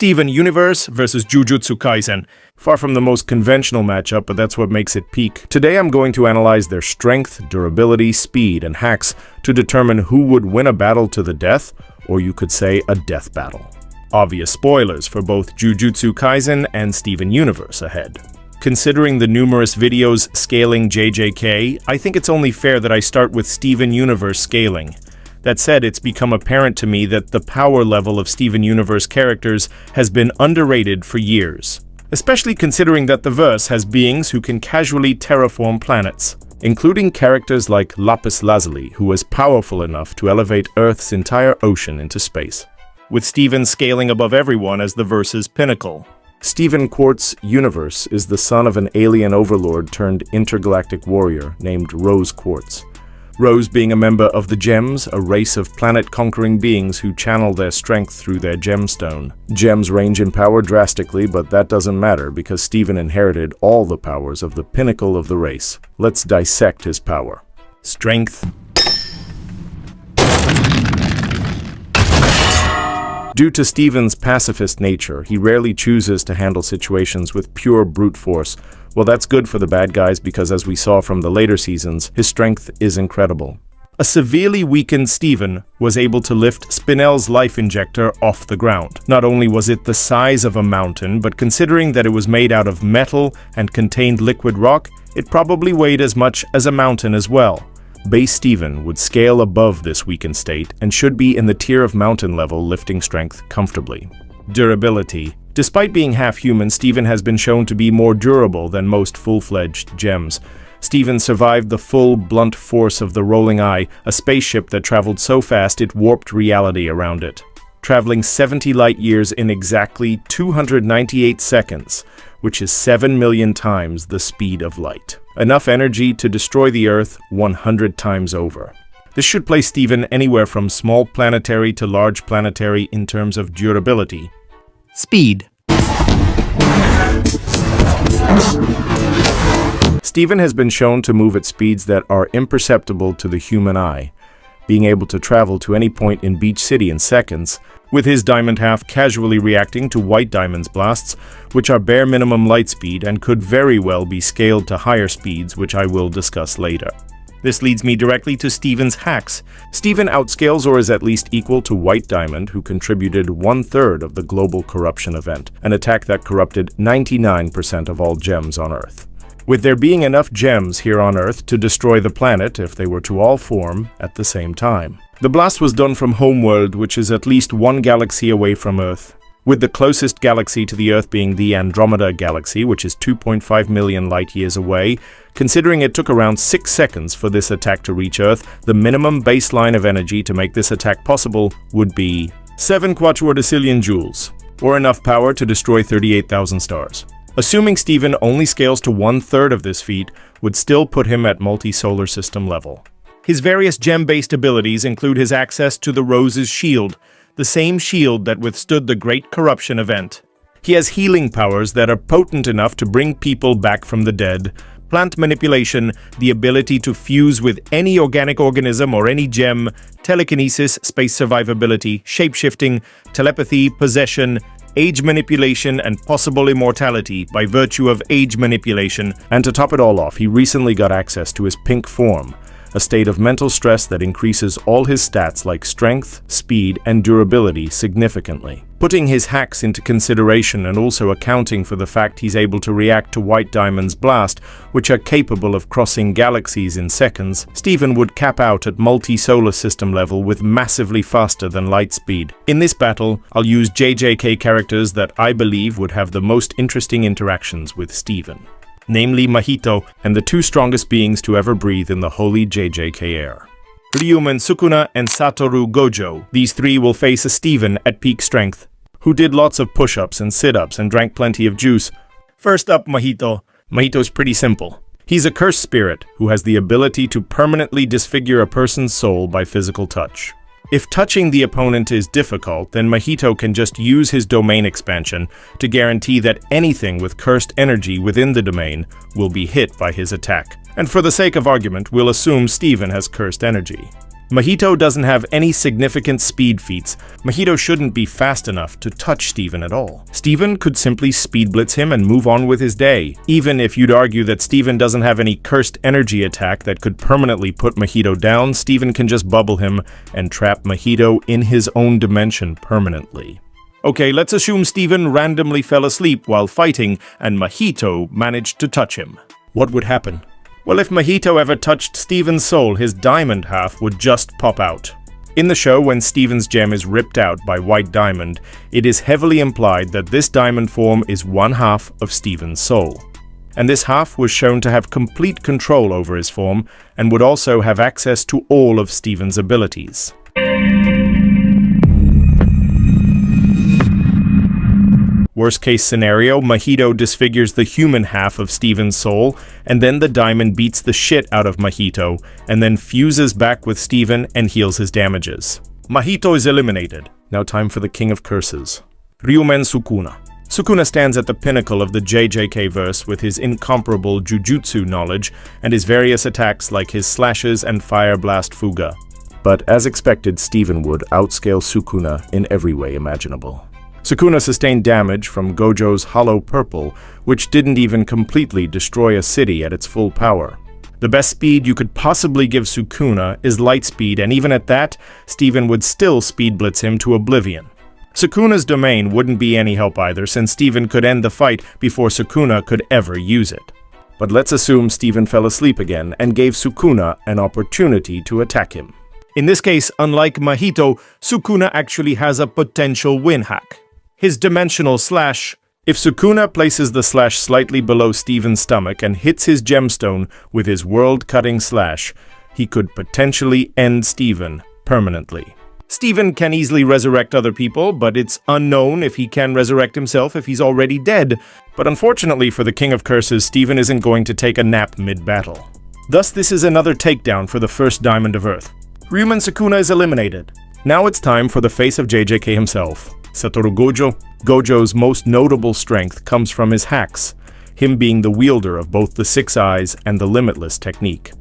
Steven Universe vs Jujutsu Kaisen. Far from the most conventional matchup, but that's what makes it peak. Today I'm going to analyze their strength, durability, speed, and hacks to determine who would win a battle to the death, or you could say a death battle. Obvious spoilers for both Jujutsu Kaisen and Steven Universe ahead. Considering the numerous videos scaling JJK, I think it's only fair that I start with Steven Universe scaling. That said, it's become apparent to me that the power level of Steven Universe characters has been underrated for years. Especially considering that the verse has beings who can casually terraform planets, including characters like Lapis Lazuli, who was powerful enough to elevate Earth's entire ocean into space, with Steven scaling above everyone as the verse's pinnacle. Steven Quartz Universe is the son of an alien overlord turned intergalactic warrior named Rose Quartz. Rose being a member of the Gems, a race of planet-conquering beings who channel their strength through their gemstone. Gems range in power drastically, but that doesn't matter because Steven inherited all the powers of the pinnacle of the race. Let's dissect his power. Strength. Due to Steven's pacifist nature, he rarely chooses to handle situations with pure brute force. Well, that's good for the bad guys because, as we saw from the later seasons, his strength is incredible. A severely weakened Steven was able to lift Spinel's life injector off the ground. Not only was it the size of a mountain, but considering that it was made out of metal and contained liquid rock, it probably weighed as much as a mountain as well. Base Steven would scale above this weakened state and should be in the tier of mountain level lifting strength comfortably. Durability. Despite being half-human, Steven has been shown to be more durable than most full-fledged gems. Steven survived the full, blunt force of the Rolling Eye, a spaceship that traveled so fast it warped reality around it, traveling 70 light-years in exactly 298 seconds, which is 7 million times the speed of light. Enough energy to destroy the Earth 100 times over. This should place Steven anywhere from small planetary to large planetary in terms of durability. Speed. Steven has been shown to move at speeds that are imperceptible to the human eye, being able to travel to any point in Beach City in seconds, with his diamond half casually reacting to White Diamond's blasts, which are bare minimum light speed and could very well be scaled to higher speeds, which I will discuss later. This leads me directly to Steven's hacks. Steven outscales or is at least equal to White Diamond, who contributed 1/3 of the global corruption event, an attack that corrupted 99% of all gems on Earth. With there being enough gems here on Earth to destroy the planet if they were to all form at the same time. The blast was done from Homeworld, which is at least one galaxy away from Earth, with the closest galaxy to the Earth being the Andromeda Galaxy, which is 2.5 million light-years away. Considering it took around 6 seconds for this attack to reach Earth, the minimum baseline of energy to make this attack possible would be 7 quadrillion joules, or enough power to destroy 38,000 stars. Assuming Steven only scales to 1/3 of this feat would still put him at multi-solar system level. His various gem-based abilities include his access to the Rose's shield, the same shield that withstood the Great Corruption event. He has healing powers that are potent enough to bring people back from the dead, plant manipulation, the ability to fuse with any organic organism or any gem, telekinesis, space survivability, shapeshifting, telepathy, possession, age manipulation, and possible immortality by virtue of age manipulation. And to top it all off, he recently got access to his pink form, a state of mental stress that increases all his stats like strength, speed, and durability significantly. Putting his hacks into consideration and also accounting for the fact he's able to react to White Diamond's blast, which are capable of crossing galaxies in seconds, Steven would cap out at multi-solar system level with massively faster than light speed. In this battle, I'll use JJK characters that I believe would have the most interesting interactions with Steven, namely Mahito and the 2 strongest beings to ever breathe in the holy JJK air. Ryomen Sukuna and Satoru Gojo. These 3 will face a Steven at peak strength, who did lots of push-ups and sit-ups and drank plenty of juice. First up, Mahito. Mahito's pretty simple. He's a cursed spirit who has the ability to permanently disfigure a person's soul by physical touch. If touching the opponent is difficult, then Mahito can just use his domain expansion to guarantee that anything with cursed energy within the domain will be hit by his attack. And for the sake of argument, we'll assume Steven has cursed energy. Mahito doesn't have any significant speed feats. Mahito shouldn't be fast enough to touch Steven at all. Steven could simply speed blitz him and move on with his day. Even if you'd argue that Steven doesn't have any cursed energy attack that could permanently put Mahito down, Steven can just bubble him and trap Mahito in his own dimension permanently. Okay, let's assume Steven randomly fell asleep while fighting and Mahito managed to touch him. What would happen? Well, if Mahito ever touched Steven's soul, his diamond half would just pop out. In the show, when Steven's gem is ripped out by White Diamond, it is heavily implied that this diamond form is one half of Steven's soul. And this half was shown to have complete control over his form and would also have access to all of Steven's abilities. Worst case scenario, Mahito disfigures the human half of Steven's soul, and then the diamond beats the shit out of Mahito, and then fuses back with Steven and heals his damages. Mahito is eliminated. Now time for the King of Curses. Ryomen Sukuna. Sukuna stands at the pinnacle of the JJK verse with his incomparable Jujutsu knowledge and his various attacks like his slashes and Fire Blast Fuga. But as expected, Steven would outscale Sukuna in every way imaginable. Sukuna sustained damage from Gojo's Hollow Purple, which didn't even completely destroy a city at its full power. The best speed you could possibly give Sukuna is light speed, and even at that, Steven would still speed blitz him to oblivion. Sukuna's domain wouldn't be any help either, since Steven could end the fight before Sukuna could ever use it. But let's assume Steven fell asleep again and gave Sukuna an opportunity to attack him. In this case, unlike Mahito, Sukuna actually has a potential win hack. His dimensional slash. If Sukuna places the slash slightly below Steven's stomach and hits his gemstone with his world-cutting slash, he could potentially end Steven permanently. Steven can easily resurrect other people, but it's unknown if he can resurrect himself if he's already dead. But unfortunately for the King of Curses, Steven isn't going to take a nap mid-battle. Thus, this is another takedown for the first Diamond of Earth. Ryomen Sukuna is eliminated. Now it's time for the face of JJK himself. Satoru Gojo. Gojo's most notable strength comes from his hacks, him being the wielder of both the Six Eyes and the Limitless technique.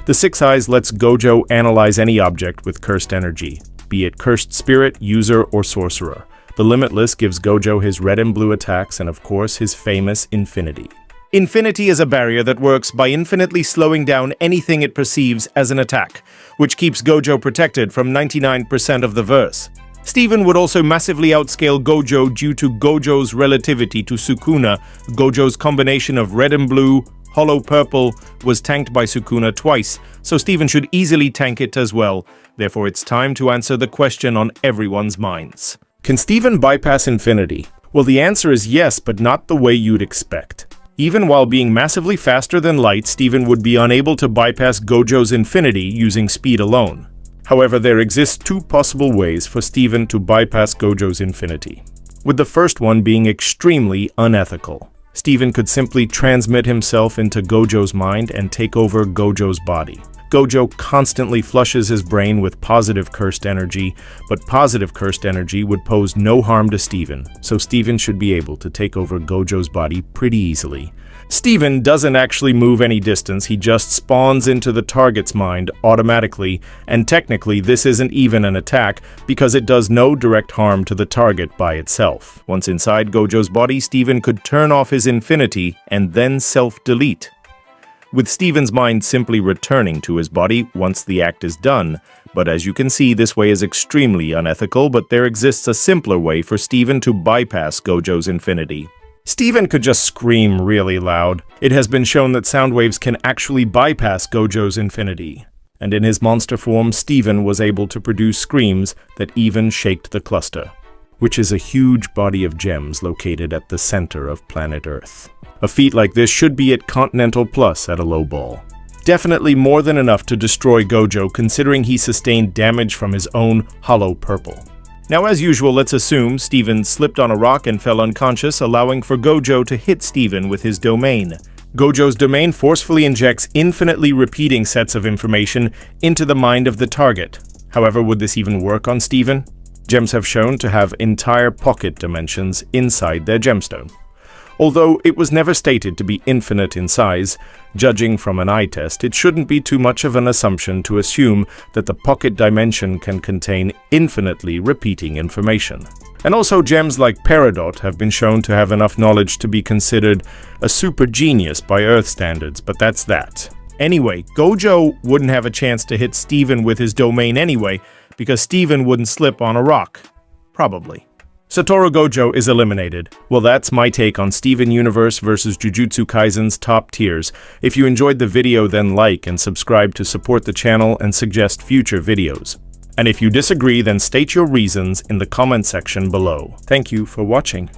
The Six Eyes lets Gojo analyze any object with cursed energy, be it cursed spirit, user, or sorcerer. The Limitless gives Gojo his red and blue attacks and of course his famous Infinity. Infinity is a barrier that works by infinitely slowing down anything it perceives as an attack, which keeps Gojo protected from 99% of the verse. Steven would also massively outscale Gojo due to Gojo's relativity to Sukuna. Gojo's combination of red and blue, hollow purple, was tanked by Sukuna twice, so Steven should easily tank it as well. Therefore, it's time to answer the question on everyone's minds. Can Steven bypass Infinity? Well, the answer is yes, but not the way you'd expect. Even while being massively faster than light, Steven would be unable to bypass Gojo's Infinity using speed alone. However, there exist two possible ways for Steven to bypass Gojo's Infinity, with the first one being extremely unethical. Steven could simply transmit himself into Gojo's mind and take over Gojo's body. Gojo constantly flushes his brain with positive cursed energy, but positive cursed energy would pose no harm to Steven, so Steven should be able to take over Gojo's body pretty easily. Steven doesn't actually move any distance, he just spawns into the target's mind automatically, and technically this isn't even an attack because it does no direct harm to the target by itself. Once inside Gojo's body, Steven could turn off his Infinity and then self-delete, with Steven's mind simply returning to his body once the act is done. But as you can see, this way is extremely unethical, but there exists a simpler way for Steven to bypass Gojo's Infinity. Steven could just scream really loud. It has been shown that sound waves can actually bypass Gojo's Infinity. And in his monster form, Steven was able to produce screams that even shaked the cluster, which is a huge body of gems located at the center of planet Earth. A feat like this should be at Continental Plus at a low ball. Definitely more than enough to destroy Gojo, considering he sustained damage from his own Hollow Purple. Now, as usual, let's assume Steven slipped on a rock and fell unconscious, allowing for Gojo to hit Steven with his domain. Gojo's domain forcefully injects infinitely repeating sets of information into the mind of the target. However, would this even work on Steven? Gems have shown to have entire pocket dimensions inside their gemstone. Although it was never stated to be infinite in size, judging from an eye test, it shouldn't be too much of an assumption to assume that the pocket dimension can contain infinitely repeating information. And also gems like Peridot have been shown to have enough knowledge to be considered a super genius by Earth standards, but that's that. Anyway, Gojo wouldn't have a chance to hit Steven with his domain anyway, because Steven wouldn't slip on a rock. Probably. Satoru Gojo is eliminated. Well, that's my take on Steven Universe vs Jujutsu Kaisen's top tiers. If you enjoyed the video, then like and subscribe to support the channel and suggest future videos. And if you disagree, then state your reasons in the comment section below. Thank you for watching.